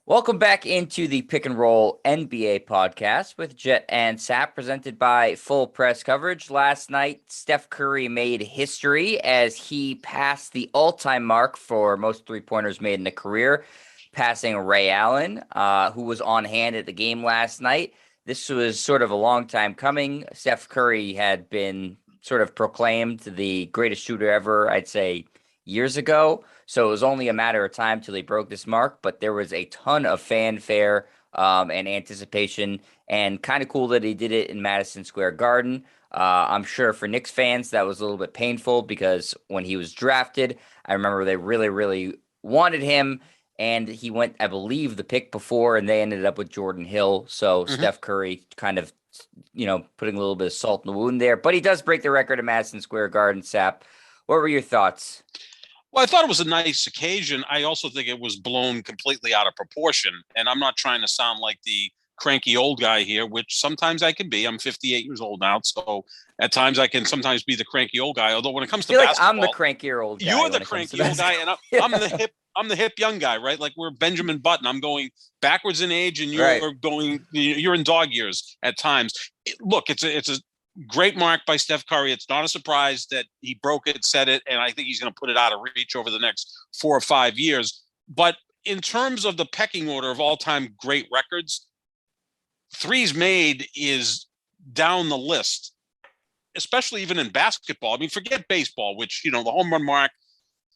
Welcome back into the Pick and Roll NBA podcast with Jet and Sap, presented by Full Press Coverage. Last night, Steph Curry made history as he passed the all-time mark for most three-pointers made in a career, passing Ray Allen, who was on hand at the game last night. This was sort of a long time coming. Steph Curry had been sort of proclaimed the greatest shooter ever, I'd say, years ago. So it was only a matter of time till he broke this mark, but there was a ton of fanfare and anticipation, and kind of cool that he did it in Madison Square Garden. I'm sure for Knicks fans, that was a little bit painful because when he was drafted, I remember they really, really wanted him, and he went, I believe, the pick before, and they ended up with Jordan Hill. So Steph Curry kind of, putting a little bit of salt in the wound there, but he does break the record at Madison Square Garden. Sap, what were your thoughts? Well, I thought it was a nice occasion. I also think it was blown completely out of proportion. And I'm not trying to sound like the cranky old guy here, which sometimes I can be. I'm 58 years old now. So at times I can sometimes be the cranky old guy. Although when it comes to basketball, I'm the crankier old guy. You're the cranky old guy, and I'm the hip young guy, right? Like we're Benjamin Button. I'm going backwards in age, and you're in dog years at times. Look, it's a great mark by Steph Curry. It's not a surprise that he broke it, set it, and I think he's going to put it out of reach over the next 4 or 5 years. But in terms of the pecking order of all-time great records, threes made is down the list, especially even in basketball. I mean, forget baseball, which, the home run mark,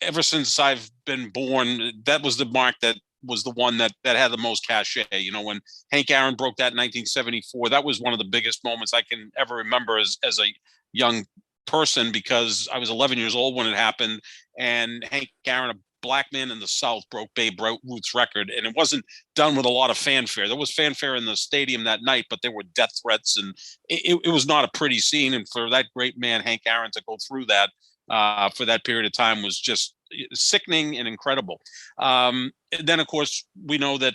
ever since I've been born, that was the mark that was the one that had the most cachet. When Hank Aaron broke that in 1974, that was one of the biggest moments I can ever remember as a young person, because I was 11 years old when it happened, and Hank Aaron, a black man in the South, broke Babe Ruth's record, and it wasn't done with a lot of fanfare. There was fanfare in the stadium that night, but there were death threats, and it was not a pretty scene. And for that great man, Hank Aaron, to go through that for that period of time was just sickening and incredible. And then, of course, we know that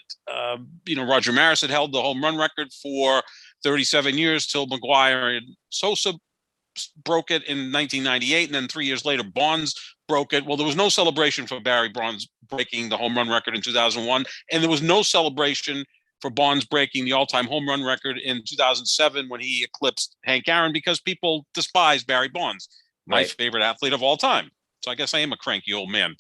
Roger Maris had held the home run record for 37 years till McGuire and Sosa broke it in 1998, and then 3 years later Bonds broke it. Well, there was no celebration for Barry Bonds breaking the home run record in 2001, and there was no celebration for Bonds breaking the all-time home run record in 2007 when he eclipsed Hank Aaron, because people despise Barry Bonds, my favorite athlete of all time. So I guess I am a cranky old man.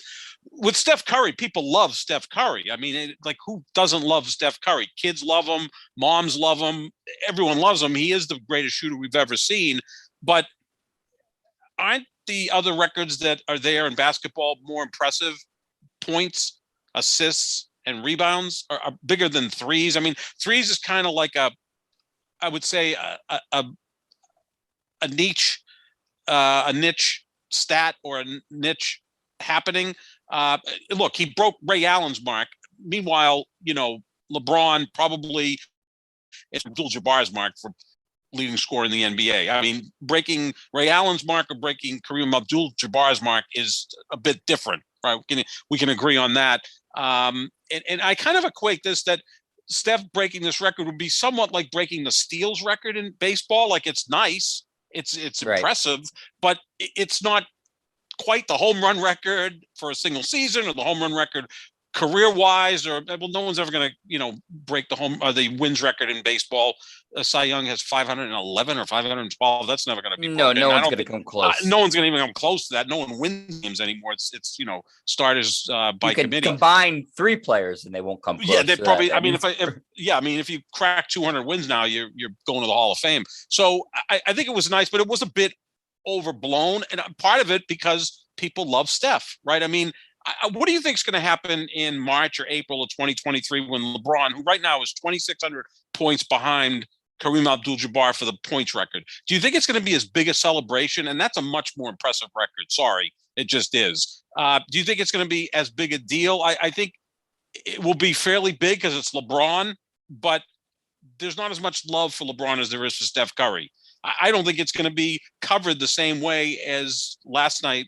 With Steph Curry, people love Steph Curry. I mean, who doesn't love Steph Curry? Kids love him. Moms love him. Everyone loves him. He is the greatest shooter we've ever seen. But aren't the other records that are there in basketball more impressive? Points, assists, and rebounds are bigger than threes. I mean, threes is kind of like I would say a niche stat or a niche happening. Look, he broke Ray Allen's mark. Meanwhile, LeBron probably it's Abdul-Jabbar's mark for leading scorer in the NBA. I mean, breaking Ray Allen's mark or breaking Kareem Abdul-Jabbar's mark is a bit different, right? We can agree on that. And I kind of equate this that Steph breaking this record would be somewhat like breaking the steals record in baseball. Like, it's nice. It's impressive, but it's not quite the home run record for a single season or the home run record career-wise, no one's ever going to, break the wins record in baseball. Cy Young has 511 or 512. That's never going to be broken. No one's going to come close. No one's going to even come close to that. No one wins games anymore. It's starters by committee. Combine three players and they won't come close. Yeah, they probably. If you crack 200 wins now, you're going to the Hall of Fame. So I think it was nice, but it was a bit overblown, and part of it because people love Steph, right? I mean, what do you think is going to happen in March or April of 2023 when LeBron, who right now is 2,600 points behind Kareem Abdul-Jabbar for the points record, do you think it's going to be as big a celebration? And that's a much more impressive record. Sorry, it just is. Do you think it's going to be as big a deal? I think it will be fairly big because it's LeBron, but there's not as much love for LeBron as there is for Steph Curry. I don't think it's going to be covered the same way as last night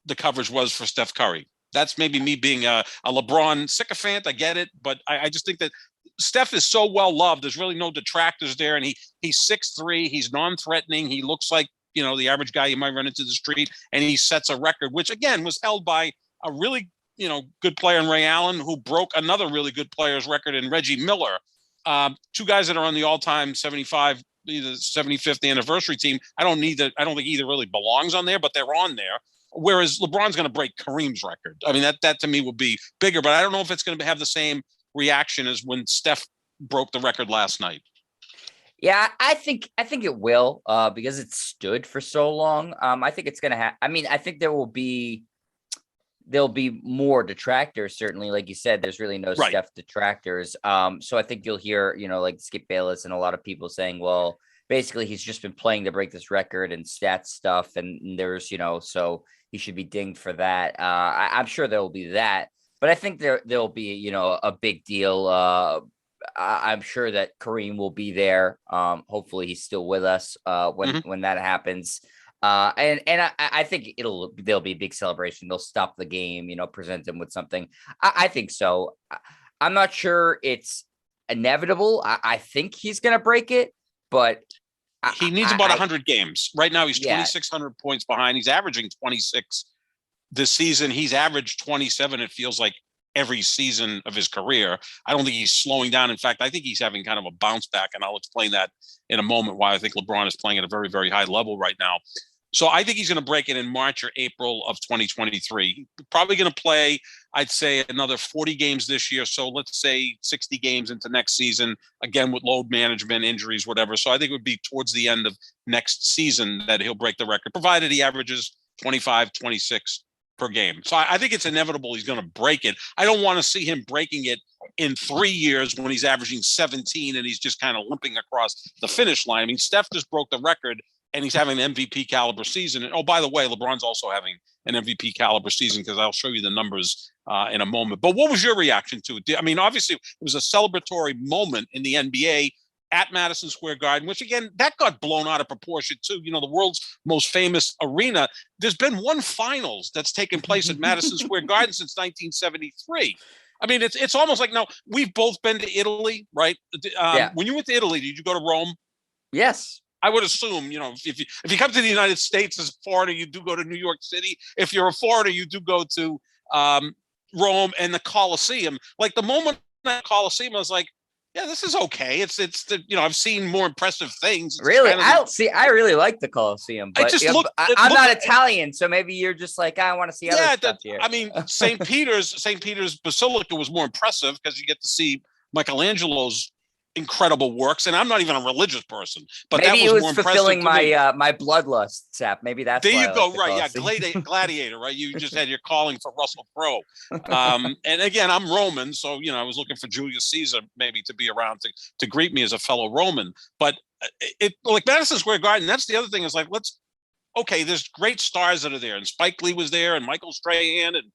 the coverage was for Steph Curry. That's maybe me being a LeBron sycophant. I get it, but I just think that Steph is so well loved. There's really no detractors there, and he's 6'3". He's non-threatening. He looks like the average guy you might run into the street, and he sets a record, which again was held by a really good player in Ray Allen, who broke another really good player's record in Reggie Miller. Two guys that are on the all-time 75, the 75th anniversary team. I don't think either really belongs on there, but they're on there. Whereas LeBron's going to break Kareem's record. I mean, that to me would be bigger, but I don't know if it's going to have the same reaction as when Steph broke the record last night. Yeah, I think it will, because it stood for so long. I think it's gonna I mean, I think there'll be more detractors. Certainly, like you said, there's really no Steph detractors. So I think you'll hear, like Skip Bayless and a lot of people saying, well, basically he's just been playing to break this record and stats stuff, and there's, so he should be dinged for that. I'm sure there will be that, but I think there'll be, a big deal. I'm sure that Kareem will be there. Hopefully he's still with us when that happens. And I think there'll be a big celebration. They'll stop the game, present him with something. I think so. I'm not sure it's inevitable. I think he's going to break it, but he needs about 100 games. Right now, he's 2,600 points behind. He's averaging 26 this season. He's averaged 27, it feels like, every season of his career. I don't think he's slowing down. In fact, I think he's having kind of a bounce back, and I'll explain that in a moment why I think LeBron is playing at a very, very high level right now. So I think he's going to break it in March or April of 2023. Probably going to play, I'd say, another 40 games this year. So let's say 60 games into next season, again, with load management, injuries, whatever. So I think it would be towards the end of next season that he'll break the record, provided he averages 25, 26 per game. So I think it's inevitable he's going to break it. I don't want to see him breaking it in 3 years when he's averaging 17 and he's just kind of limping across the finish line. I mean, Steph just broke the record, and he's having an MVP caliber season. And, oh, by the way, LeBron's also having an MVP caliber season, because I'll show you the numbers in a moment. But what was your reaction to it? I mean, obviously, it was a celebratory moment in the NBA at Madison Square Garden, which, again, that got blown out of proportion, too. The world's most famous arena. There's been one finals that's taken place at Madison Square Garden since 1973. I mean, it's almost like, now, we've both been to Italy, right? When you went to Italy, did you go to Rome? Yes. I would assume, if you come to the United States as Florida, you do go to New York City. If you're a Florida, you do go to Rome and the Colosseum. Like, the moment that Colosseum, I was like, yeah, this is okay. It's I've seen more impressive things. Really? I really like the Colosseum, but I'm not Italian, so maybe you're just like, I want to see other stuff here. I mean, St. Peter's Basilica was more impressive because you get to see Michelangelo's incredible works, and I'm not even a religious person, but maybe that was it was more fulfilling my my bloodlust, Sap. Maybe that's there. You go, right? Yeah, Gladiator, right? You just had your calling for Russell Crowe, and again, I'm Roman, so I was looking for Julius Caesar maybe to be around to greet me as a fellow Roman. But it like Madison Square Garden. That's the other thing, is like, there's great stars that are there, and Spike Lee was there, and Michael Strahan, and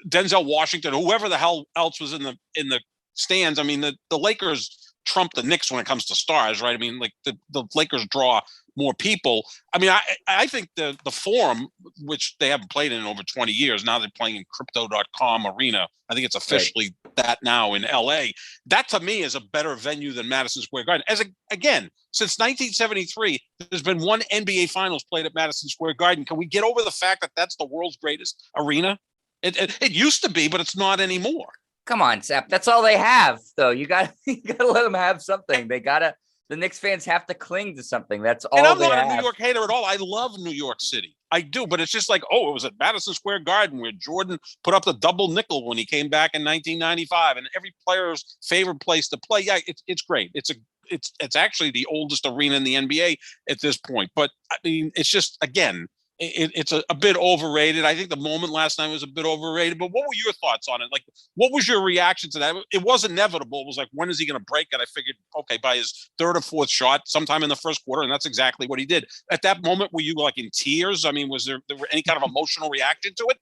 Denzel Washington, whoever the hell else was in the stands. I mean, the Lakers trump the Knicks when it comes to stars, right? I mean, like, the Lakers draw more people. I mean, I think the Forum, which they haven't played in over 20 years, now they're playing in Crypto.com Arena. I think it's officially that now in LA. That, to me, is a better venue than Madison Square Garden. Again, since 1973, there's been one NBA Finals played at Madison Square Garden. Can we get over the fact that that's the world's greatest arena? It used to be, but it's not anymore. Come on, Sap. That's all they have, though. You got to let them have something. The Knicks fans have to cling to something. That's all. And I'm not a New York hater at all. I love New York City. I do, but it's just like, it was at Madison Square Garden where Jordan put up the double nickel when he came back in 1995, and every player's favorite place to play. Yeah, it's great. It's actually the oldest arena in the NBA at this point. But I mean, it's just, again, it's a bit overrated. I think the moment last night was a bit overrated. But what were your thoughts on it? Like, what was your reaction to that? It was inevitable. It was like, when is he going to break it? I figured, okay, by his third or fourth shot, sometime in the first quarter, and that's exactly what he did. At that moment, were you like in tears? I mean, was there any kind of emotional reaction to it?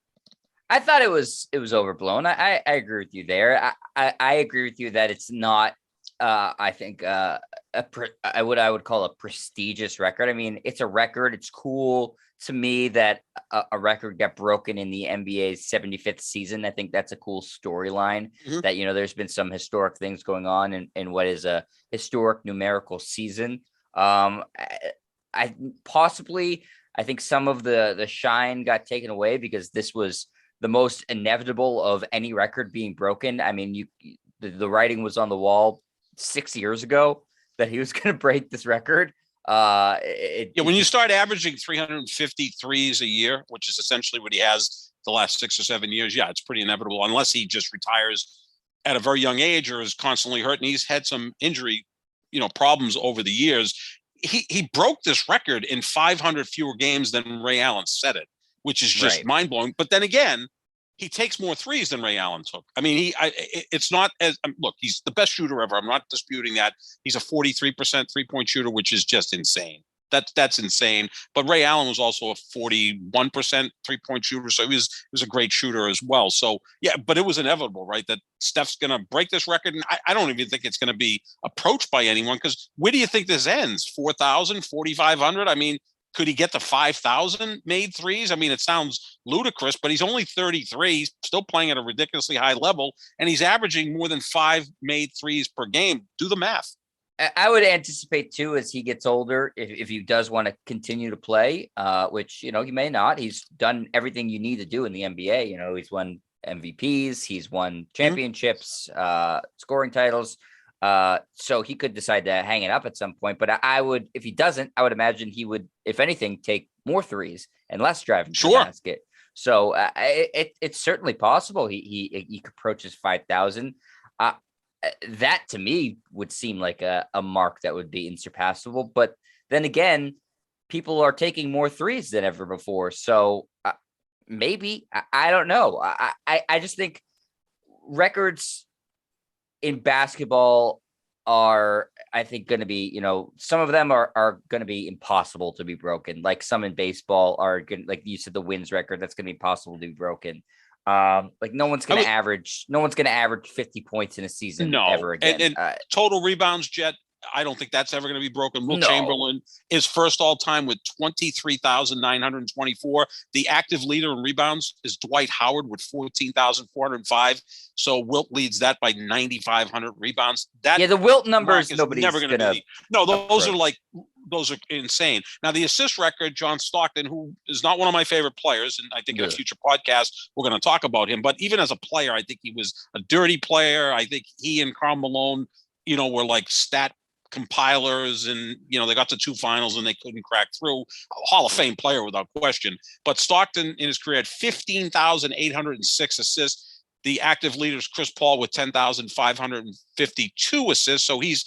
I thought it was overblown. I agree with you there. I agree with you that it's not. I think I would call a prestigious record. I mean, it's a record. It's cool to me that a record got broken in the NBA's 75th season. I think that's a cool storyline. That there's been some historic things going on in what is a historic numerical season. I think some of the shine got taken away because this was the most inevitable of any record being broken. I mean, the writing was on the wall 6 years ago that he was going to break this record. When you start averaging 350 threes a year, which is essentially what he has the last 6 or 7 years, it's pretty inevitable unless he just retires at a very young age or is constantly hurt. And he's had some injury, problems over the years. He broke this record in 500 fewer games than Ray Allen set it, which is just mind blowing. But then again, he takes more threes than Ray Allen took. I mean, it's not as look, he's the best shooter ever. I'm not disputing that. He's a 43% 3-point shooter, which is just insane. That's insane. But Ray Allen was also a 41% 3-point shooter, so he was a great shooter as well. So but it was inevitable, right? That Steph's going to break this record, and I don't even think it's going to be approached by anyone, because where do you think this ends? 4,000, 4,500? I mean, could he get to 5,000 made threes? I mean, it sounds ludicrous, but he's only 33. He's still playing at a ridiculously high level, and he's averaging more than 5 made threes per game. Do the math. I would anticipate too, as he gets older, if he does want to continue to play, which, he may not. He's done everything you need to do in the NBA. He's won MVPs, he's won championships, scoring titles. So he could decide to hang it up at some point. But if he doesn't, I would imagine he would, if anything, take more threes and less driving to the basket. So it's certainly possible he approaches 5,000. That to me would seem like a mark that would be insurpassable. But then again, people are taking more threes than ever before. So maybe, I don't know. I just think records in basketball are, I think, going to be, some of them are going to be impossible to be broken. Like some in baseball are going, like you said, the wins record, that's going to be impossible to be broken. Like no one's going to average 50 points in a season ever again. And total rebounds, Jet, I don't think that's ever going to be broken. Will Chamberlain is first all time with 23,924. The active leader in rebounds is Dwight Howard with 14,405. So Wilt leads that by 9,500 rebounds. The Wilt numbers nobody's never going to be. No, those are insane. Now, the assist record, John Stockton, who is not one of my favorite players, and I think in a future podcast we're going to talk about him, but even as a player, I think he was a dirty player. I think he and Karl Malone, were like stat compilers, and they got to 2 finals and they couldn't crack through. Hall of Fame player without question. But Stockton in his career had 15,806 assists. The active leader is Chris Paul with 10,552 assists. So he's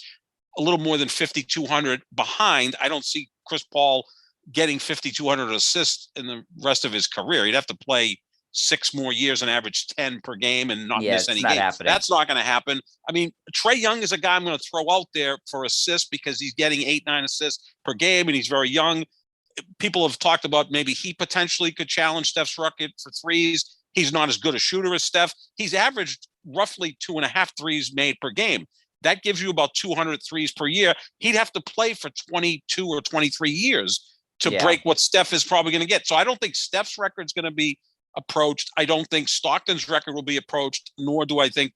a little more than 5,200 behind. I don't see Chris Paul getting 5,200 assists in the rest of his career. He'd have to play 6 more years and average 10 per game and not miss any games. That's not going to happen. I mean, Trae Young is a guy I'm going to throw out there for assists because he's getting 8-9 assists per game and he's very young. People have talked about maybe he potentially could challenge Steph's record for threes. He's not as good a shooter as Steph. He's averaged roughly 2.5 threes made per game. That gives you about 200 threes per year. He'd have to play for 22 or 23 years to break what Steph is probably going to get. So I don't think Steph's record is going to be approached. I don't think Stockton's record will be approached, nor do I think,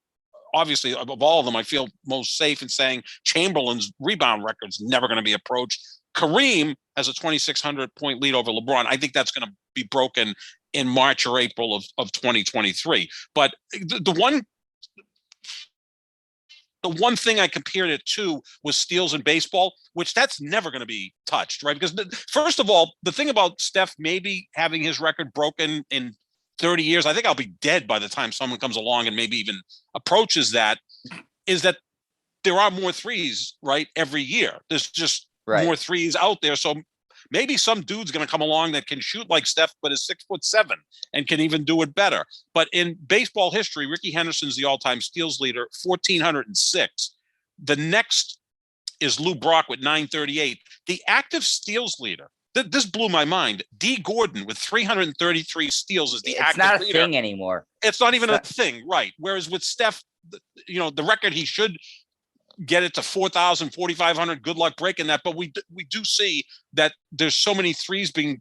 obviously, of all of them, I feel most safe in saying Chamberlain's rebound record's never going to be approached. Kareem has a 2,600 point lead over LeBron. I think that's going to be broken in March or April of 2023. But the one thing I compared it to was steals in baseball, which that's never going to be touched, right? Because first of all, the thing about Steph maybe having his record broken in 30 years, I think I'll be dead by the time someone comes along and maybe even approaches that, is that there are more threes, right? Every year. There's just more threes out there. So maybe some dude's going to come along that can shoot like Steph, but is 6'7" and can even do it better. But in baseball history, Ricky Henderson's the all-time steals leader, 1,406. The next is Lou Brock with 938. The active steals leader, this blew my mind. D. Gordon with 333 steals is the active leader. It's not a thing anymore. It's not even a thing, right? Whereas with Steph, the record, he should get it to 4,000, 4,500. Good luck breaking that. But we do see that there's so many threes being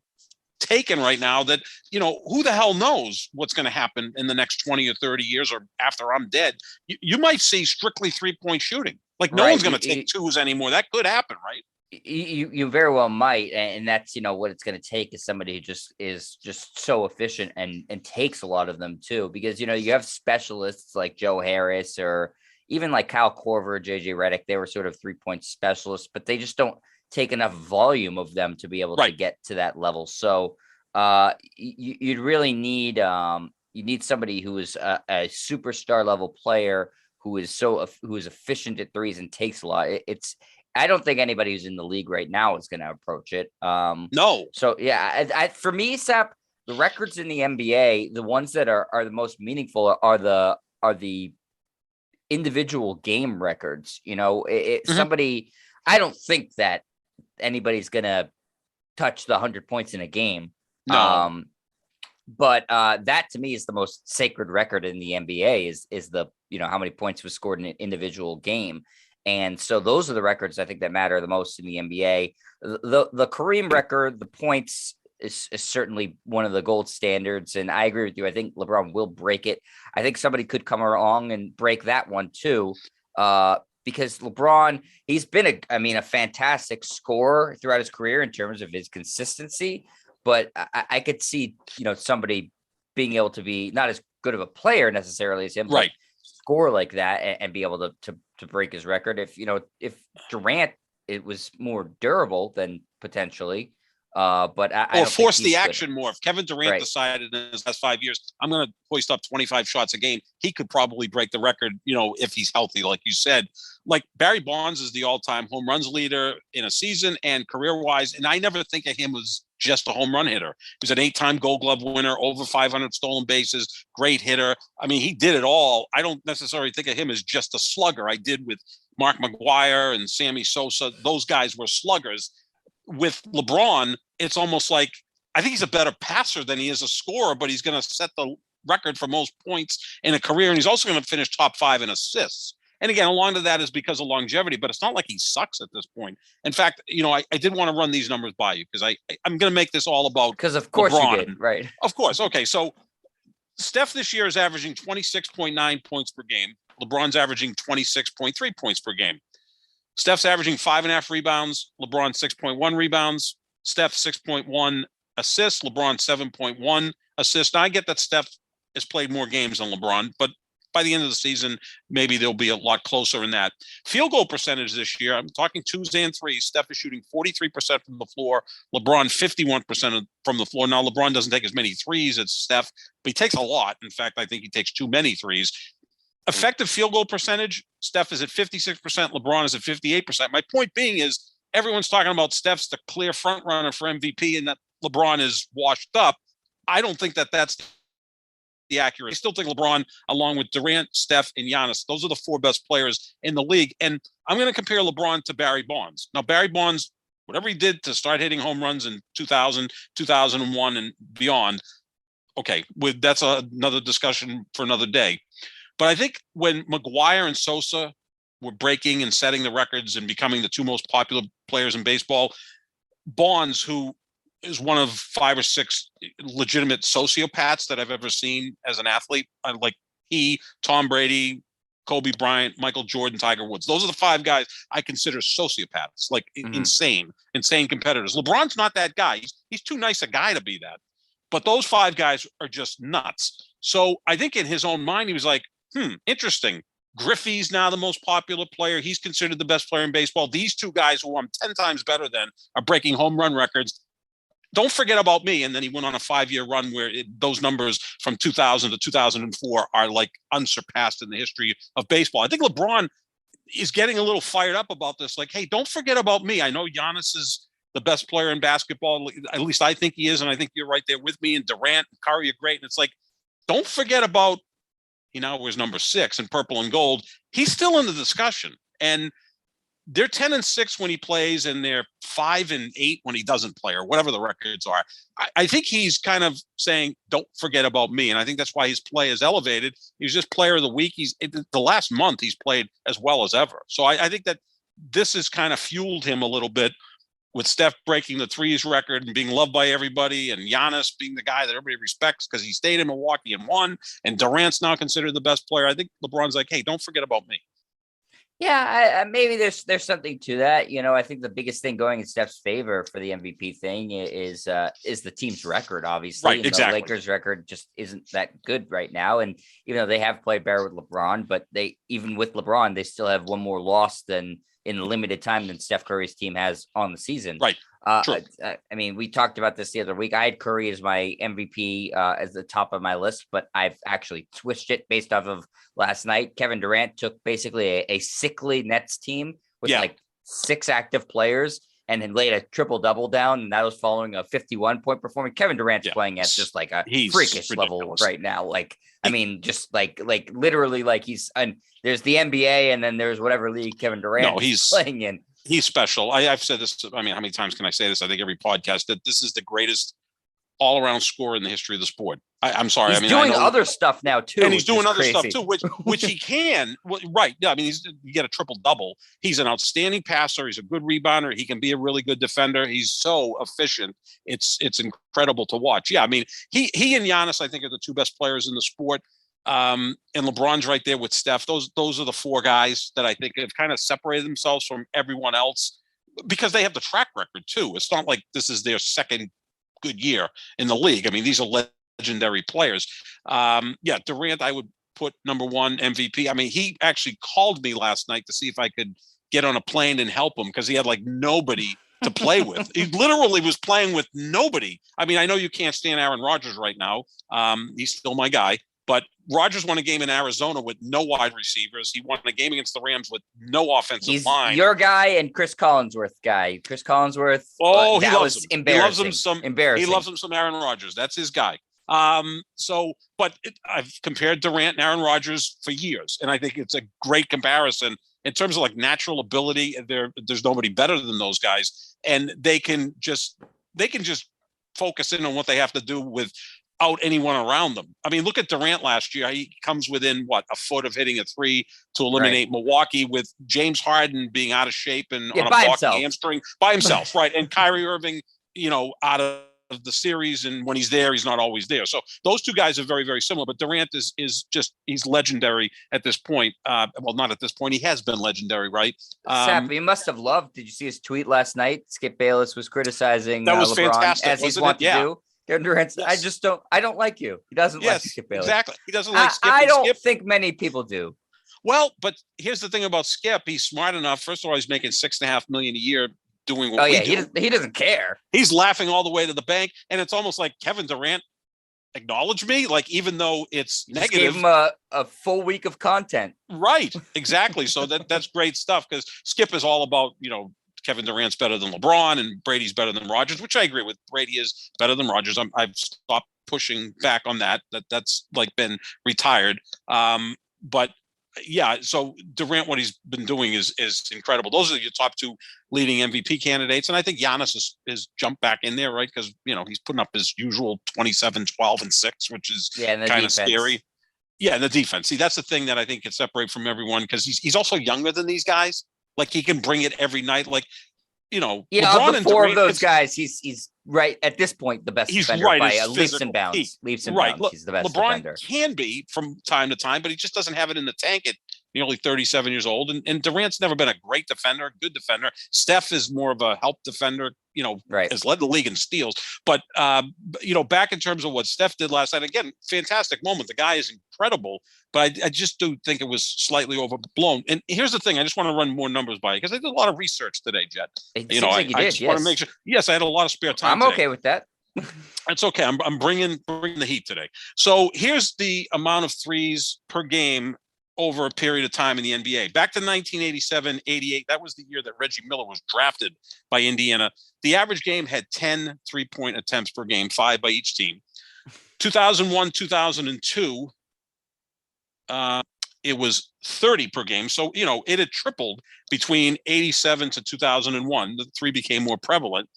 taken right now that, who the hell knows what's going to happen in the next 20 or 30 years or after I'm dead. You might see strictly 3-point shooting. Like no one's going to take twos anymore. That could happen, right? You very well might, and that's what it's going to take is somebody who just is just so efficient and takes a lot of them too, because you have specialists like Joe Harris or even like Kyle Korver, JJ Redick. They were sort of 3-point specialists, but they just don't take enough volume of them to be able to get to that level. So you'd really need you need somebody who is a superstar level player who is efficient at threes and takes a lot. I don't think anybody who's in the league right now is going to approach it. No. So yeah, for me, Sap, the records in the NBA, the ones that are the most meaningful are the individual game records. Somebody, I don't think that anybody's going to touch the 100 points in a game. No. But that to me is the most sacred record in the NBA is the how many points was scored in an individual game. And so those are the records I think that matter the most in the NBA. The Kareem record, the points is certainly one of the gold standards. And I agree with you. I think LeBron will break it. I think somebody could come along and break that one too. Because LeBron, he's been a fantastic scorer throughout his career in terms of his consistency. But I could see, somebody being able to be not as good of a player necessarily as him, right? Score like that and be able to break his record. If Durant, it was more durable than potentially. But I don't force the action more. If Kevin Durant decided in his last 5 years, I'm going to hoist up 25 shots a game, he could probably break the record, if he's healthy, like you said. Like Barry Bonds is the all-time home runs leader in a season and career-wise, and I never think of him as just a home run hitter. He was an 8-time Gold Glove winner, over 500 stolen bases, great hitter. I mean, he did it all. I don't necessarily think of him as just a slugger. I did with Mark McGwire and Sammy Sosa. Those guys were sluggers. With LeBron, it's almost like I think he's a better passer than he is a scorer, but he's going to set the record for most points in a career, and he's also going to finish top 5 in assists. And again, along to that is because of longevity, but it's not like he sucks at this point. In fact, I did want to run these numbers by you because I'm going to make this all about because of course LeBron. You did, right? Of course. Okay, so Steph this year is averaging 26.9 points per game. LeBron's averaging 26.3 points per game. Steph's averaging 5.5 rebounds. LeBron 6.1 rebounds. Steph 6.1 assists. LeBron 7.1 assists. Now I get that Steph has played more games than LeBron, but by the end of the season, maybe they'll be a lot closer in that. Field goal percentage this year, I'm talking twos and threes. Steph is shooting 43% from the floor. LeBron 51% from the floor. Now LeBron doesn't take as many threes as Steph, but he takes a lot. In fact, I think he takes too many threes. Effective field goal percentage, Steph is at 56%, LeBron is at 58%. My point being is everyone's talking about Steph's the clear front runner for MVP and that LeBron is washed up. I don't think that that's the accurate. I still think LeBron, along with Durant, Steph, and Giannis, those are the 4 best players in the league. And I'm going to compare LeBron to Barry Bonds. Now, Barry Bonds, whatever he did to start hitting home runs in 2000, 2001, and beyond, okay, that's another discussion for another day. But I think when McGwire and Sosa were breaking and setting the records and becoming the 2 most popular players in baseball, Bonds, who is one of 5 or 6 legitimate sociopaths that I've ever seen as an athlete, like Tom Brady, Kobe Bryant, Michael Jordan, Tiger Woods. Those are the 5 guys I consider sociopaths, like insane competitors. LeBron's not that guy. He's too nice a guy to be that. But those 5 guys are just nuts. So I think in his own mind, he was like, interesting. Griffey's now the most popular player. He's considered the best player in baseball. These 2 guys who I'm 10 times better than are breaking home run records. Don't forget about me. And then he went on a 5-year run where those numbers from 2000 to 2004 are like unsurpassed in the history of baseball. I think LeBron is getting a little fired up about this. Like, hey, don't forget about me. I know Giannis is the best player in basketball. At least I think he is. And I think you're right there with me. And Durant and Curry are great. And it's like, don't forget about, he now wears number 6 in purple and gold. He's still in the discussion. And they're 10-6 when he plays, and they're 5-8 when he doesn't play, or whatever the records are. I think he's kind of saying, don't forget about me. And I think that's why his play is elevated. He was just player of the week. The last month he's played as well as ever. So I think that this has kind of fueled him a little bit, with Steph breaking the threes record and being loved by everybody, and Giannis being the guy that everybody respects because he stayed in Milwaukee and won, and Durant's now considered the best player. I think LeBron's like, hey, don't forget about me. Yeah, maybe there's something to that. I think the biggest thing going in Steph's favor for the MVP thing is the team's record, obviously, Right, and the exactly. Lakers' record just isn't that good right now. And even though they have played better with LeBron, but even with LeBron, they still have one more loss than in limited time than Steph Curry's team has on the season. Right. True. I mean, we talked about this the other week. I had Curry as my MVP as the top of my list, but I've actually switched it based off of last night. Kevin Durant took basically a sickly Nets team with like 6 active players and then laid a triple-double down, and that was following a 51-point performance. Kevin Durant's playing at just like a freakish level right now. Like, I mean, just like literally like there's the NBA and then there's whatever league Kevin Durant is playing in. He's special. I've said this. I mean, how many times can I say this? I think every podcast that this is the greatest all-around scorer in the history of the sport. I'm sorry. He's doing other stuff now too, and he's doing other stuff too, which he can. Right? Yeah. I mean, you get a triple-double. He's an outstanding passer. He's a good rebounder. He can be a really good defender. He's so efficient. It's incredible to watch. Yeah. I mean, he and Giannis, I think, are the 2 best players in the sport. And LeBron's right there with Steph. Those are the 4 guys that I think have kind of separated themselves from everyone else because they have the track record too. It's not like this is their second good year in the league. I mean, these are legendary players. Durant, I would put number 1 MVP. I mean, he actually called me last night to see if I could get on a plane and help him because he had like nobody to play with. He literally was playing with nobody. I mean, I know you can't stand Aaron Rodgers right now. He's still my guy. But Rodgers won a game in Arizona with no wide receivers. He won a game against the Rams with no offensive line. Your guy and Chris Collinsworth guy. Chris Collinsworth. Oh, he loves him. Embarrassing. He loves him some. Embarrassing. He loves him some Aaron Rodgers. That's his guy. I've compared Durant and Aaron Rodgers for years, and I think it's a great comparison in terms of like natural ability. There's nobody better than those guys, and they can just focus in on what they have to do without anyone around them. I mean, look at Durant last year. He comes within a foot of hitting a 3 to eliminate Milwaukee with James Harden being out of shape and on a balky hamstring by himself, right? And Kyrie Irving, out of the series, and when he's there, he's not always there. So those 2 guys are very, very similar. But Durant is he's legendary at this point. Well, not at this point. He has been legendary, right? Sap, you must have loved. Did you see his tweet last night? Skip Bayless was criticizing that was LeBron, fantastic, as he's wanted to do. Durant, yes. I don't like you. He doesn't like Skip Bayless. Exactly. He doesn't like Skip. I don't think many people do. Well, but here's the thing about Skip. He's smart enough. First of all, he's making $6.5 million a year doing what we do. He doesn't care. He's laughing all the way to the bank. And it's almost like Kevin Durant acknowledge me, like even though it's negative. Give him a full week of content. Right. Exactly. So that's great stuff because Skip is all about, Kevin Durant's better than LeBron and Brady's better than Rodgers, which I agree with. Brady is better than Rodgers. I've stopped pushing back on that. That's like been retired. But yeah, so Durant, what he's been doing is incredible. Those are your top 2 leading MVP candidates. And I think Giannis is jumped back in there, right? Because, he's putting up his usual 27, 12, and 6, which is kind of scary. Yeah, and the defense. See, that's the thing that I think can separate from everyone because he's also younger than these guys. Like he can bring it every night. Like, LeBron of the 4 of those guys, he's right at this point the best defender by leaps and bounds. Leaps and bounds. He's the best LeBron defender. Can be from time to time, but he just doesn't have it in the tank at nearly 37 years old. And Durant's never been a great defender, good defender. Steph is more of a help defender. Has led the league in steals. But back in terms of what Steph did last night, again, fantastic moment. The guy is incredible. But I just do think it was slightly overblown. And here's the thing: I just want to run more numbers by you because I did a lot of research today, Jet. It seems like you did. Just want to make sure. Yes, I had a lot of spare time. I'm okay with that. It's okay. I'm bringing the heat today. So here's the amount of threes per game over a period of time in the NBA. Back to 1987-88, that was the year that Reggie Miller was drafted by Indiana. The average game had 10 3-point attempts per game, 5 by each team. 2001, 2002, it was 30 per game. So, it had tripled between 87 to 2001. The 3 became more prevalent.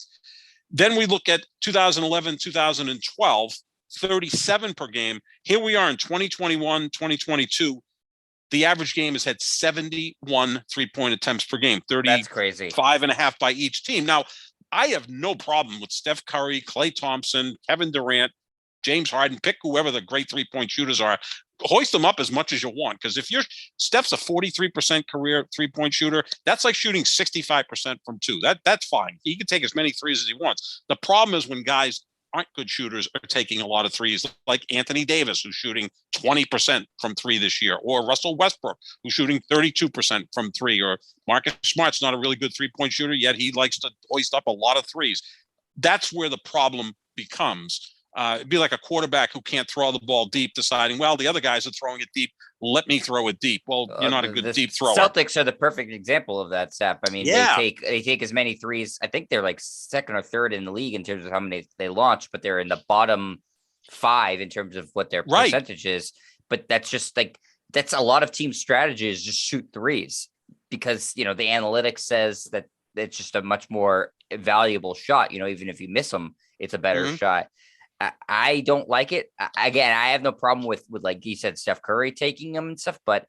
Then we look at 2011, 2012, 37 per game. Here we are in 2021, 2022. The average game has had 71 3-point attempts per game, 30. That's crazy. 5.5 by each team. Now, I have no problem with Steph Curry, Klay Thompson, Kevin Durant, James Harden, pick whoever the great 3-point shooters are. hoist them up as much as you want. Because if Steph's a 43% career 3-point shooter, that's like shooting 65% from two. That's fine. He can take as many threes as he wants. The problem is when guys aren't good shooters are taking a lot of threes, like Anthony Davis, who's shooting 20% from three this year, or Russell Westbrook, who's shooting 32% from three, or Marcus Smart's not a really good 3-point shooter, yet he likes to hoist up a lot of threes. That's where the problem becomes. It'd be like a quarterback who can't throw the ball deep, deciding, well, the other guys are throwing it deep. Let me throw it deep. Well, you're not a good deep thrower. Celtics are the perfect example of that, Steph. I mean, they take as many threes. I think they're like second or third in the league in terms of how many they launch, but they're in the bottom 5 in terms of what their percentage is. But that's just like, that's a lot of team strategy is just shoot threes, because, the analytics says that it's just a much more valuable shot. Even if you miss them, it's a better shot. I don't like it. Again, I have no problem with like you said, Steph Curry taking them and stuff, but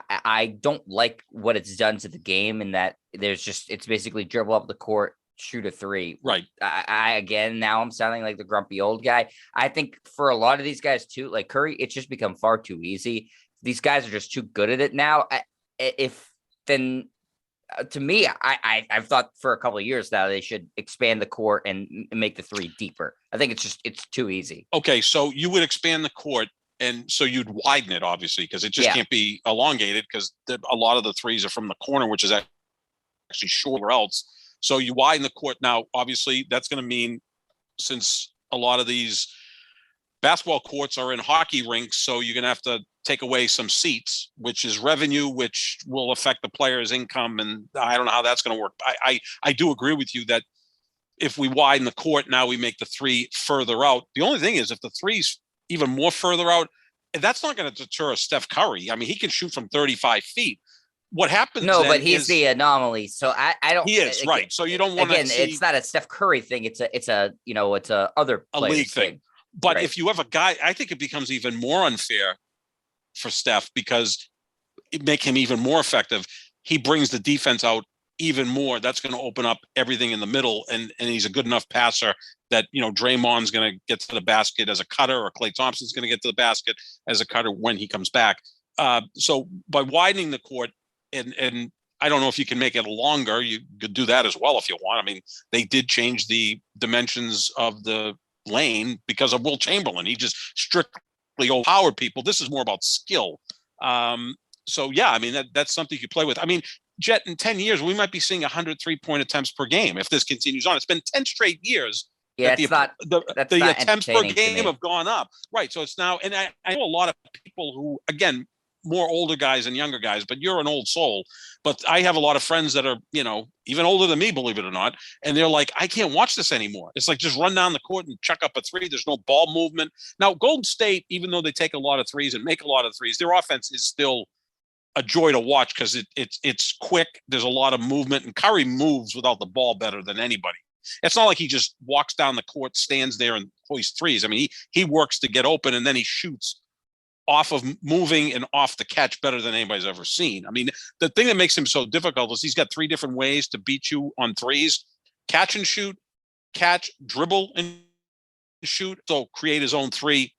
I don't like what it's done to the game, and that it's basically dribble up the court, shoot a three. Right. Again, now I'm sounding like the grumpy old guy. I think for a lot of these guys too, like Curry, it's just become far too easy. These guys are just too good at it now. To me, I've thought for a couple of years now they should expand the court and make the three deeper. I think it's too easy. Okay, so you would expand the court, and so you'd widen it, obviously, because it just can't be elongated, because a lot of the threes are from the corner, which is actually shorter else. So you widen the court. Now, obviously, that's going to mean, since a lot of these basketball courts are in hockey rinks, so you're going to have to take away some seats, which is revenue, which will affect the player's income. And I don't know how that's going to work. I do agree with you that if we widen the court, now we make the three further out. The only thing is, if the three's even more further out, that's not going to deter Steph Curry. I mean, he can shoot from 35 feet. What happens? No, but he's the anomaly. So I don't. He is again, right. So you don't want to. Again, it's not a Steph Curry thing. It's a other a league thing. But if you have a guy, I think it becomes even more unfair for Steph, because it make him even more effective. He brings the defense out even more. That's going to open up everything in the middle, and he's a good enough passer that Draymond's going to get to the basket as a cutter, or Klay Thompson's going to get to the basket as a cutter when he comes back. So by widening the court, and I don't know if you can make it longer. You could do that as well if you want. I mean, they did change the dimensions of the lane because of Will Chamberlain. He just strictly overpowered people. This is more about skill. So yeah, I mean, that's something you play with. I mean, Jet, in 10 years, we might be seeing 100 3-point attempts per game if this continues on. It's been 10 straight years. Yeah, the attempts per game have gone up. Right. So it's now, and I know a lot of people who, again, more older guys and younger guys, but you're an old soul. But I have a lot of friends that are, even older than me, believe it or not. And they're like, I can't watch this anymore. It's like, just run down the court and chuck up a three. There's no ball movement. Now, Golden State, even though they take a lot of threes and make a lot of threes, their offense is still a joy to watch, because it's quick. There's a lot of movement, and Curry moves without the ball better than anybody. It's not like he just walks down the court, stands there, and hoists threes. I mean, he works to get open, and then he shoots off of moving and off the catch better than anybody's ever seen. I mean, the thing that makes him so difficult is he's got 3 different ways to beat you on threes: catch and shoot, catch, dribble, and shoot. So create his own three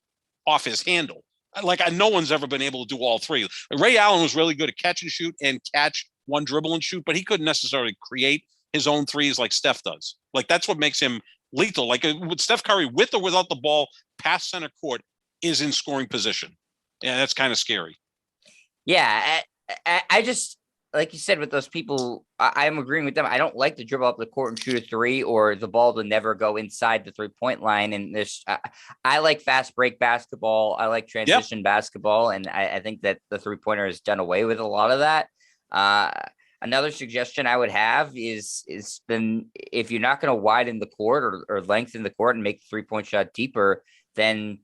off his handle. Like, no one's ever been able to do all 3. Ray Allen was really good at catch and shoot and catch, one dribble and shoot, but he couldn't necessarily create his own threes like Steph does. Like, that's what makes him lethal. Like, with Steph Curry, with or without the ball, past center court, is in scoring position. Yeah, that's kind of scary. Yeah, I just, like you said, with those people, I'm agreeing with them. I don't like to dribble up the court and shoot a three, or the ball to never go inside the 3-point line. And I like fast break basketball. I like transition basketball. And I think that the 3-pointer has done away with a lot of that. Another suggestion I would have is then, if you're not going to widen the court or lengthen the court and make the 3-point shot deeper, then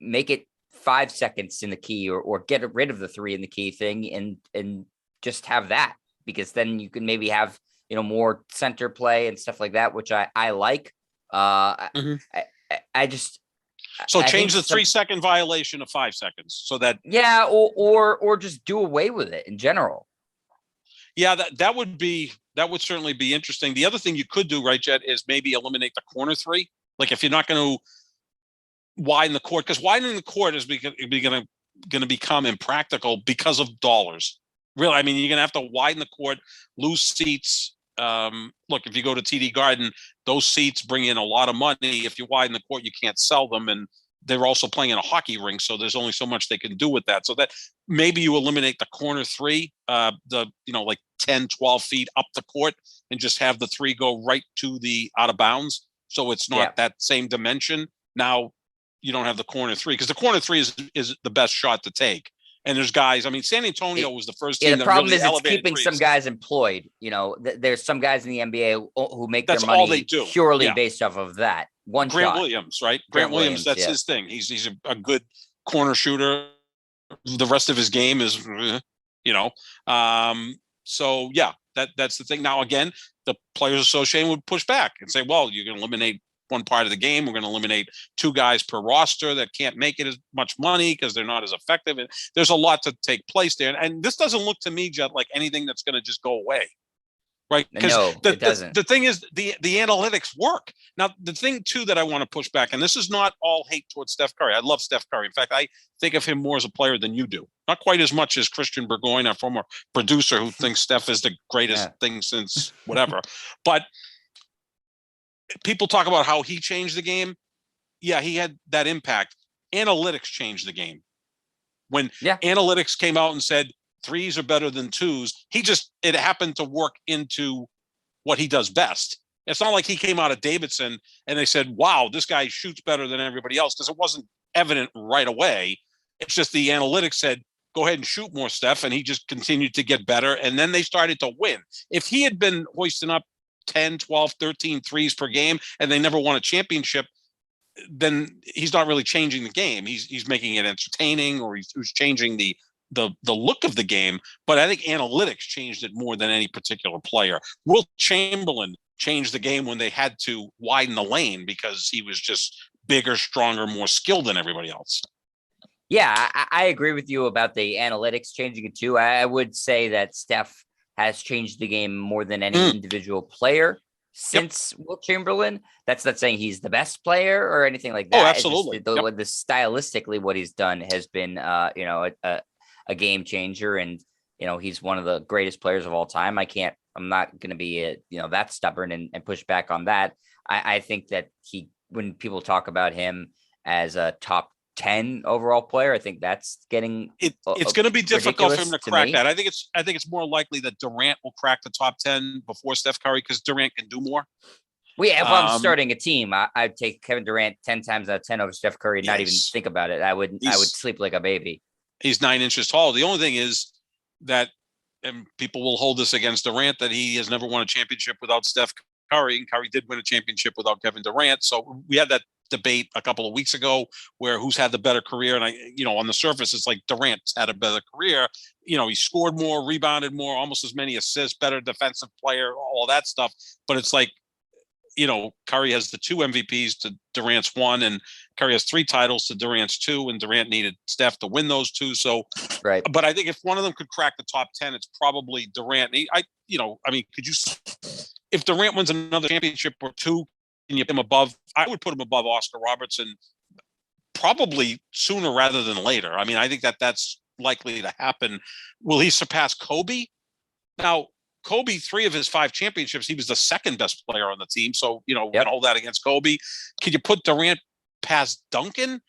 make it 5 seconds in the key, or get rid of the 3 in the key thing, and just have that, because then you can maybe have, more center play and stuff like that, which I like. I just, so change the 3-second violation to 5 seconds, so that, or just do away with it in general. Yeah, that would certainly be interesting. The other thing you could do, right, Jet, is maybe eliminate the corner 3. Like, if you're not going to widen the court, because widening the court is going to become impractical because of dollars. Really, I mean, you're going to have to widen the court, lose seats. Look, if you go to TD Garden, those seats bring in a lot of money. If you widen the court, you can't sell them, and they're also playing in a hockey rink, so there's only so much they can do with that. So that maybe you eliminate the corner three, like 10, 12 feet up the court, and just have the three go right to the out of bounds. So it's not that same dimension. Now you don't have the corner three, because the corner three is the best shot to take. And there's guys, I mean, San Antonio was the first team. The problem really is it's keeping some guys employed. There's some guys in the NBA who make their money purely based off of that. One Grant shot. Williams, right? Grant Williams, that's his thing. He's a good corner shooter. The rest of his game is, so yeah, that's the thing. Now, again, the Players Association would push back and say, well, you're going to eliminate one part of the game. We're going to eliminate two guys per roster that can't make it as much money because they're not as effective. And there's a lot to take place there. And this doesn't look to me, Jet, like anything that's going to just go away. Right? No, it doesn't. The thing is, the analytics work. Now, the thing, too, that I want to push back, and this is not all hate towards Steph Curry. I love Steph Curry. In fact, I think of him more as a player than you do. Not quite as much as Christian Burgoyne, our former producer, who thinks Steph is the greatest thing since whatever. But people talk about how he changed the game. Yeah, he had that impact. Analytics changed the game. When analytics came out and said threes are better than twos, it happened to work into what he does best. It's not like he came out of Davidson and they said, wow, this guy shoots better than everybody else, because it wasn't evident right away. It's just the analytics said, go ahead and shoot more, Steph, and he just continued to get better, and then they started to win. If he had been hoisting up 10, 12, 13 threes per game and they never won a championship, then he's not really changing the game. He's making it entertaining, or he's changing the look of the game. But I think analytics changed it more than any particular player. Wilt Chamberlain changed the game when they had to widen the lane because he was just bigger, stronger, more skilled than everybody else. Yeah, I agree with you about the analytics changing it too. I would say that Steph has changed the game more than any individual player since Wilt Chamberlain. That's not saying he's the best player or anything like that. Oh, absolutely. The stylistically, what he's done has been, a game changer, and he's one of the greatest players of all time. I'm not going to be that stubborn and push back on that. I think that when people talk about him as a top 10 overall player, I think that's getting it's going to be difficult for him to crack that. I think it's more likely that Durant will crack the top 10 before Steph Curry, because Durant can do more. If I'm starting a team, I'd take Kevin Durant 10 times out of 10 over Steph Curry and not even think about it. I would sleep like a baby. He's 9 inches tall. The only thing is that, and people will hold this against Durant, that he has never won a championship without Steph Curry, and Curry did win a championship without Kevin Durant. So we had that debate a couple of weeks ago where who's had the better career. And on the surface, it's like Durant's had a better career. He scored more, rebounded more, almost as many assists, better defensive player, all that stuff. But it's like, Curry has the 2 MVPs to Durant's 1, and Curry has 3 titles to Durant's 2, and Durant needed Steph to win those 2. So, right. But I think if one of them could crack the top 10, it's probably Durant. If Durant wins another championship or 2, and you put him above, I would put him above Oscar Robertson probably sooner rather than later. I mean, I think that's likely to happen. Will he surpass Kobe? Now, Kobe, 3 of his 5 championships, he was the second best player on the team. So, we can hold that against Kobe. Could you put Durant past Duncan?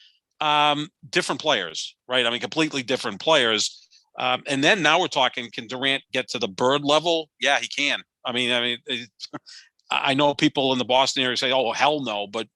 Different players, right? I mean, completely different players. And then now we're talking, can Durant get to the Bird level? Yeah, he can. I know people in the Boston area say, oh, hell no. But,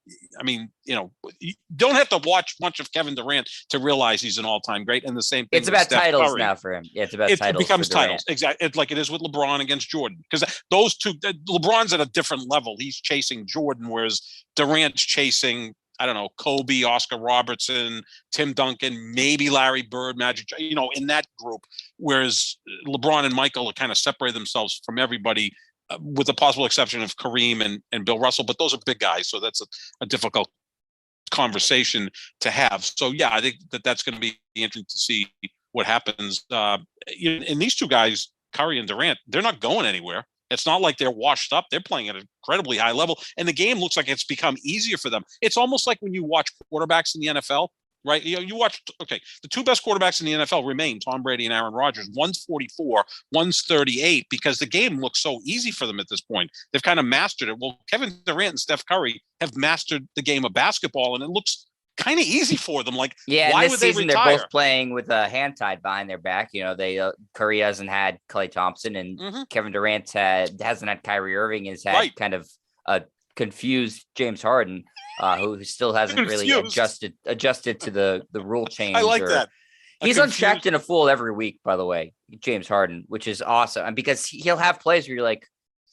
you don't have to watch much of Kevin Durant to realize he's an all-time great. And the same thing It's about Steph titles Curry. now for him. Yeah, it's about titles. It becomes titles. Exactly. It's like it is with LeBron against Jordan. Because those two, LeBron's at a different level. He's chasing Jordan, whereas Durant's chasing, I don't know, Kobe, Oscar Robertson, Tim Duncan, maybe Larry Bird, Magic, in that group. Whereas LeBron and Michael kind of separate themselves from everybody, with the possible exception of Kareem and Bill Russell, but those are big guys, so that's a difficult conversation to have. So yeah, I think that's going to be interesting to see what happens. And these two guys, Curry and Durant, they're not going anywhere. It's not like they're washed up. They're playing at an incredibly high level, and the game looks like it's become easier for them. It's almost like when you watch quarterbacks in the NFL, right? You watch, okay, the two best quarterbacks in the NFL remain Tom Brady and Aaron Rodgers. One's 44, one's 38, because the game looks so easy for them at this point. They've kind of mastered it. Well, Kevin Durant and Steph Curry have mastered the game of basketball, and it looks kind of easy for them. Like, yeah, why and this would they season retire? they're both playing with a hand tied behind their back. They Curry hasn't had Klay Thompson, and Kevin Durant hasn't had Kyrie Irving. Has had kind of a confused James Harden, who still hasn't really adjusted to the rule change. I like that. He's untracked in a fool every week, by the way, James Harden, which is awesome. And because he'll have plays where you're like,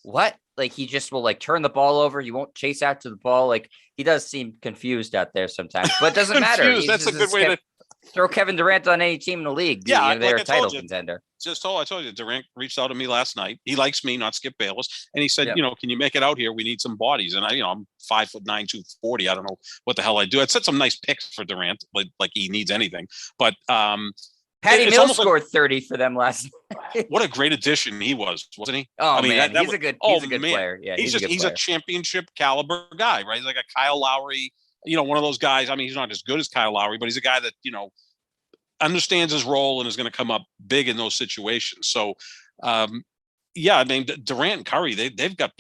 what? Like, he just will like turn the ball over. He won't chase out to the ball. Like, he does seem confused out there sometimes, but it doesn't matter. That's a good way to throw Kevin Durant on any team in the league. Yeah, they're a title contender. I told you, Durant reached out to me last night. He likes me, not Skip Bayless, and he said, can you make it out here? We need some bodies. And I'm 5'9", 240. I don't know what the hell I do. I said some nice picks for Durant, like he needs anything. But Patty Mills scored 30 for them last night. What a great addition he was, wasn't he? Oh, I mean, man, he's a good player. Yeah, he's a championship caliber guy, right? He's like a Kyle Lowry, one of those guys. I mean, he's not as good as Kyle Lowry, but he's a guy that, understands his role and is going to come up big in those situations. So, I mean, Durant and Curry, they've got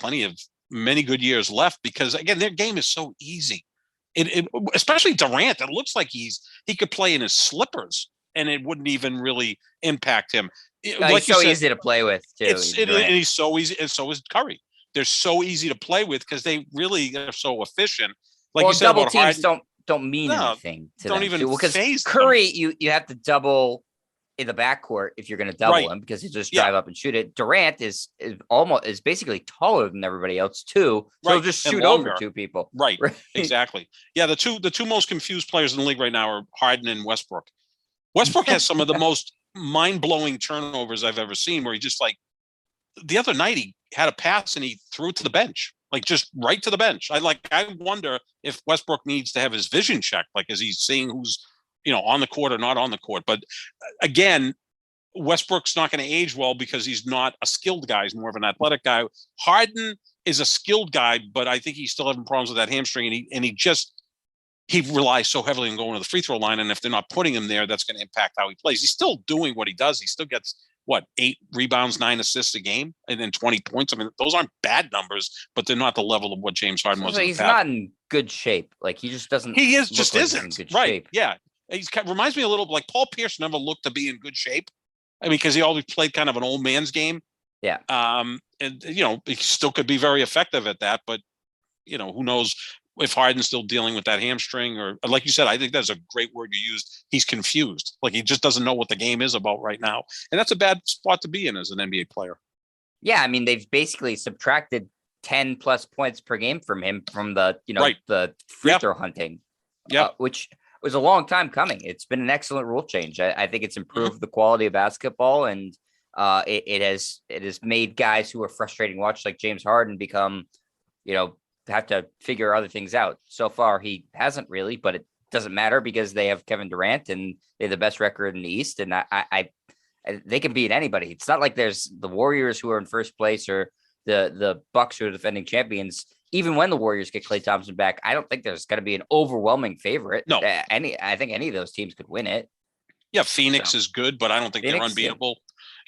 many good years left, because again, their game is so easy. Especially Durant, it looks like he could play in his slippers and it wouldn't even really impact him. He's so easy to play with too. And he's so easy, and so is Curry. They're so easy to play with because they really are so efficient. Like you said, double teams don't mean anything to them. Even because Curry, you have to double in the backcourt if you're going to double him, because he just drive up and shoot it. Durant is basically taller than everybody else too, so he'll just shoot over two people. Right, exactly. Yeah, the two most confused players in the league right now are Harden and Westbrook. Westbrook has some of the most mind-blowing turnovers I've ever seen, where he just like the other night he had a pass and he threw it to the bench. Like, just right to the bench. I wonder if Westbrook needs to have his vision checked. Like, is he seeing who's, on the court or not on the court? But again, Westbrook's not going to age well because he's not a skilled guy. He's more of an athletic guy. Harden is a skilled guy, but I think he's still having problems with that hamstring. And he relies so heavily on going to the free throw line. And if they're not putting him there, that's going to impact how he plays. He's still doing what he does. He still gets 8 rebounds, 9 assists a game, and then 20 points. I mean, those aren't bad numbers, but they're not the level of what James Harden was. So he's not in good shape. Like, he just doesn't. He isn't in good shape. Yeah, reminds me a little like Paul Pierce never looked to be in good shape. I mean, because he always played kind of an old man's game. Yeah. And he still could be very effective at that, but who knows if Harden's still dealing with that hamstring, or like you said, I think that's a great word you used. He's confused. Like, he just doesn't know what the game is about right now. And that's a bad spot to be in as an NBA player. Yeah. I mean, they've basically subtracted 10 plus points per game from him from the, the free throw hunting, which was a long time coming. It's been an excellent rule change. I think it's improved the quality of basketball, and it has made guys who are frustrating to watch, like James Harden, become, have to figure other things out. So far, he hasn't really, but it doesn't matter because they have Kevin Durant and they have the best record in the East, and they can beat anybody. It's not like there's the Warriors who are in first place or the Bucks who are defending champions. Even when the Warriors get Klay Thompson back, I don't think there's going to be an overwhelming favorite. No, I think any of those teams could win it. Yeah, Phoenix is good, but I don't think they're unbeatable.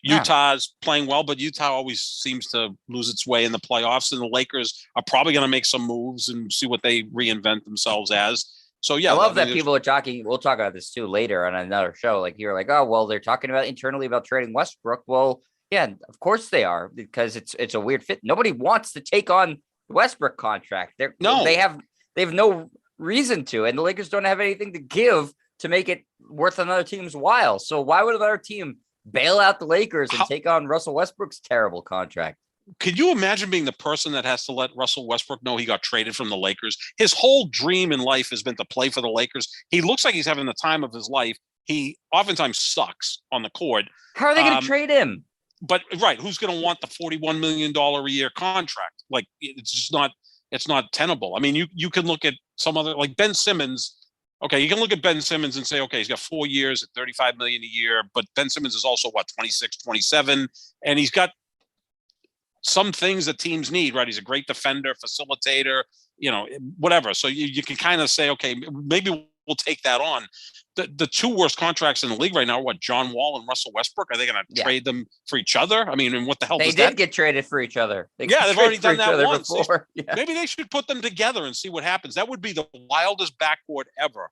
Utah's playing well, but Utah always seems to lose its way in the playoffs, and the Lakers are probably going to make some moves and see what they reinvent themselves as. So, yeah. I love that people are talking. We'll talk about this too later on another show. Like, you're like, oh, well, they're talking about internally about trading Westbrook. Well, yeah, of course they are, because it's a weird fit. Nobody wants to take on the Westbrook contract. They have no reason to, and the Lakers don't have anything to give to make it worth another team's while. So why would another team bail out the Lakers and take on Russell Westbrook's terrible contract? Could you imagine being the person that has to let Russell Westbrook know he got traded from the Lakers? His whole dream in life has been to play for the Lakers. He looks like he's having the time of his life. He oftentimes sucks on the court. How are they going to trade him? But who's going to want the $41 million a year contract? Like, it's not tenable. I mean, you can look at some other, like Ben Simmons. Okay, you can look at Ben Simmons and say, okay, he's got 4 years at $35 million a year, but Ben Simmons is also 26, 27, and he's got some things that teams need, right? He's a great defender, facilitator, whatever. So you can kind of say, okay, maybe we'll take that on. The two worst contracts in the league right now are what, John Wall and Russell Westbrook? Are they going to trade them for each other? I mean, and what the hell they does did that get traded for each other? They've already done that once. Yeah. Maybe they should put them together and see what happens. That would be the wildest backcourt ever.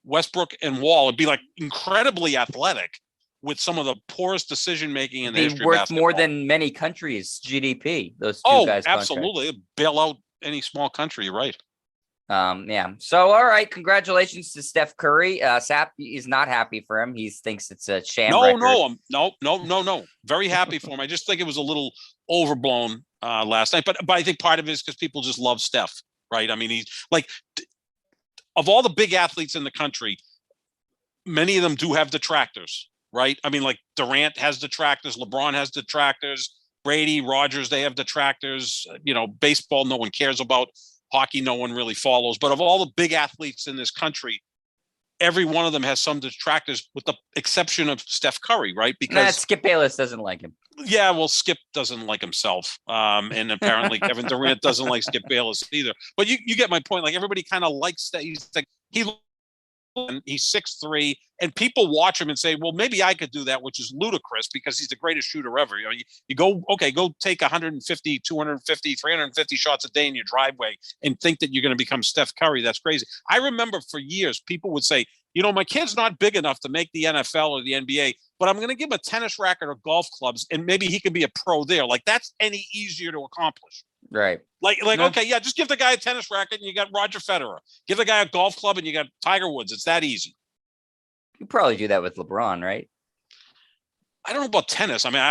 Westbrook and Wall would be like incredibly athletic with some of the poorest decision making in the history of basketball. Worth more than many countries' GDP. Those two guys. Absolutely, contracts. Bail out any small country. You're right. Yeah. So, all right. Congratulations to Steph Curry. Sap is not happy for him. He thinks it's a sham. No. Very happy for him. I just think it was a little overblown last night. But I think part of it is because people just love Steph, right? I mean, he's like, of all the big athletes in the country, many of them do have detractors, right? I mean, like Durant has detractors, LeBron has detractors, Brady, Rogers, they have detractors. Baseball, no one cares about. Hockey, no one really follows. But of all the big athletes in this country, every one of them has some detractors, with the exception of Steph Curry, right? Because Skip Bayless doesn't like him. Yeah, well, Skip doesn't like himself. And apparently Kevin Durant doesn't like Skip Bayless either. But you get my point. Like, everybody kind of likes that. He's 6'3", and people watch him and say, well, maybe I could do that, which is ludicrous because he's the greatest shooter ever. You go take 150, 250, 350 shots a day in your driveway and think that you're going to become Steph Curry. That's crazy. I remember for years, people would say, my kid's not big enough to make the NFL or the NBA, but I'm going to give him a tennis racket or golf clubs, and maybe he can be a pro there. Like, that's any easier to accomplish. Right. Okay, yeah, just give the guy a tennis racket and you got Roger Federer. Give the guy a golf club and you got Tiger Woods. It's that easy. You probably do that with LeBron, right? I don't know about tennis. I mean,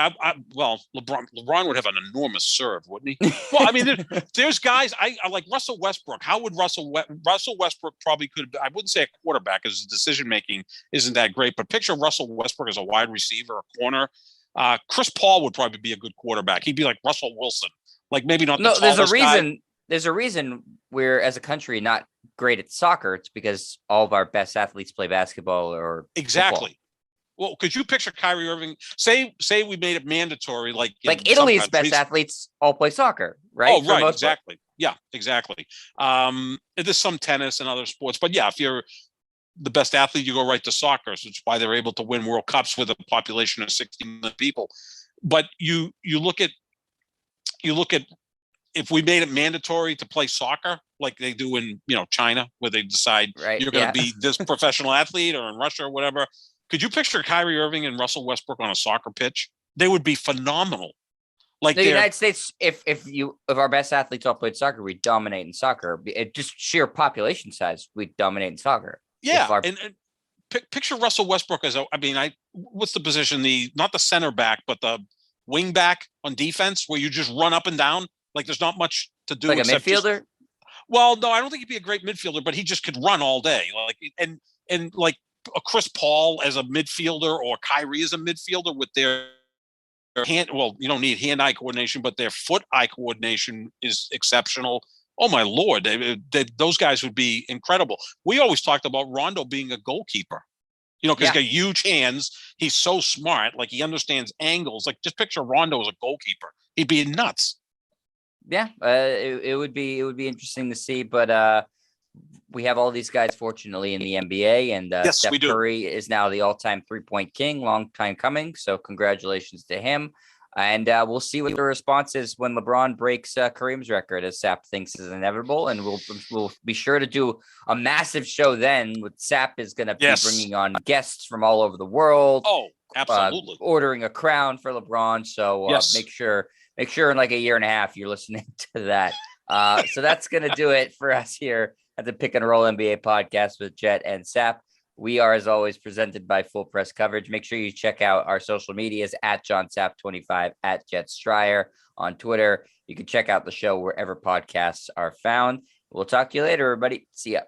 LeBron would have an enormous serve, wouldn't he? Well, I mean, there's guys. I like Russell Westbrook. How would Russell Westbrook probably could? I wouldn't say a quarterback, because his decision making isn't that great. But picture Russell Westbrook as a wide receiver, a corner. Chris Paul would probably be a good quarterback. He'd be like Russell Wilson. Like, maybe not. No, there's a reason. Guy. There's a reason we're, as a country, not great at soccer. It's because all of our best athletes play basketball or exactly. Football. Well, could you picture Kyrie Irving? Say we made it mandatory, like Italy's best athletes all play soccer, right? Oh, right, exactly. Part. Yeah, exactly. There's some tennis and other sports, but yeah, if you're the best athlete, you go right to soccer. So it's why they're able to win World Cups with a population of 60 million people. But you look at if we made it mandatory to play soccer, like they do in China, where they decide you're going to be this professional athlete, or in Russia or whatever. Could you picture Kyrie Irving and Russell Westbrook on a soccer pitch? They would be phenomenal. Like the United States, if our best athletes all played soccer, we'd dominate in soccer. Just sheer population size, we'd dominate in soccer. Yeah, and picture Russell Westbrook as what's the position? Not the center back, but the wing back on defense, where you just run up and down. Like, there's not much to do. Like a midfielder? Well, no, I don't think he'd be a great midfielder, but he just could run all day. Like, and like a Chris Paul as a midfielder, or Kyrie as a midfielder with their hand. Well, you don't need hand-eye coordination, but their foot-eye coordination is exceptional. Oh my Lord, those guys would be incredible. We always talked about Rondo being a goalkeeper, because he's got huge hands. He's so smart. Like, he understands angles. Like, just picture Rondo as a goalkeeper. He'd be nuts. Yeah, it would be interesting to see, but we have all these guys, fortunately, in the NBA, and yes, Steph Curry is now the all-time three-point king. Long time coming, so congratulations to him. And we'll see what the response is when LeBron breaks Kareem's record, as Sap thinks is inevitable. And we'll be sure to do a massive show then. With Sap is going to be bringing on guests from all over the world. Oh, absolutely. Ordering a crown for LeBron. So make sure in like a year and a half you're listening to that. So that's going to do it for us here at the Pick and Roll NBA podcast with Jet and Sap. We are, as always, presented by Full Press Coverage. Make sure you check out our social medias at JohnSap25, at Jet Stryer on Twitter. You can check out the show wherever podcasts are found. We'll talk to you later, everybody. See ya.